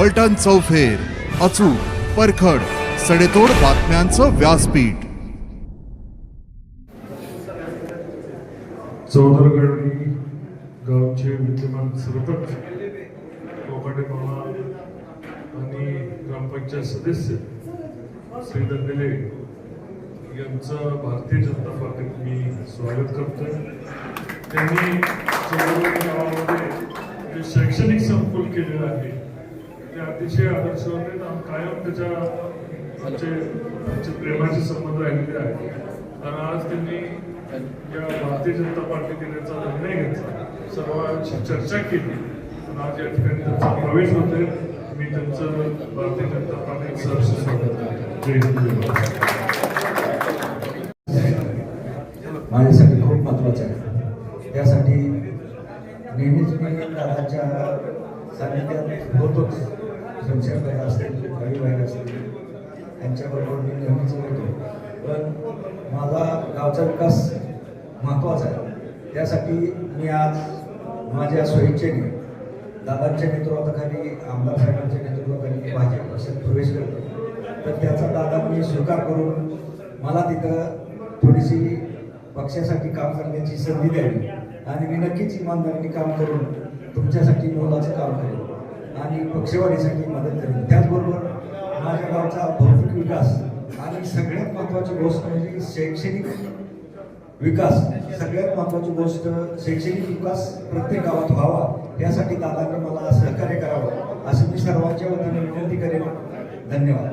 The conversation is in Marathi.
फलटण चौफेर, अचूक, परखड, सडेतोड बातम्यांचं व्यासपीठ. चौदरगडी गावचे विद्यमान सरपंच कोकाटे मामा आणि ग्रामपंचायत सदस्य श्री दंगेले यांचं भारतीय जनता पार्टीत मी स्वागत करतोय. त्यांनी चौदरगडी गावामध्ये जे शैक्षणिक संकुल केलेलं आहे ते अतिशय आदर्शवत आहेत. कायम त्यांचे प्रेमाचे संबंध राहिलेले आहेत आणि आज त्यांनी या भारतीय जनता पार्टीत येण्याचा निर्णय घेतला, सर्वांशी चर्चा केली आणि आज या ठिकाणी त्यांचा प्रवेश होतोय. मी त्यांचं भारतीय जनता पार्टीत सहर्ष स्वागत करतो. जय हिंद. माझ्यासाठी खूप महत्त्वाचं आहे. त्यासाठी नेहमीच मी दादाच्या सानिध्यात होतोच. शमशेरबाई असतील, रविबाई असतील, त्यांच्याबरोबर मी नेहमीच होतो. पण माझा गावचा विकास महत्त्वाचा आहे. त्यासाठी मी आज माझ्या स्वेच्छेने दादांच्या नेतृत्वाखाली, आमदार साहेबांच्या नेतृत्वाखाली भाजप पक्षात प्रवेश करतो. तर त्याचा दादांनी स्वीकार करून मला तिथं थोडीशी पक्षासाठी काम करण्याची संधी द्यावी आणि मी नक्कीच इमानदारीने काम करून तुमच्यासाठी मोलाचं काम करेन आणि पक्षवाढीसाठी मदत करेन. त्याचबरोबर माझ्या गावचा भौतिक विकास आणि सगळ्यात महत्त्वाची गोष्ट म्हणजे शैक्षणिक विकास. सगळ्यात महत्त्वाची गोष्ट शैक्षणिक विकास प्रत्येक गावात व्हावा, यासाठी दादांनी मला सहकार्य करावं असं मी सर्वांच्या वतीने विनंती करेन. धन्यवाद.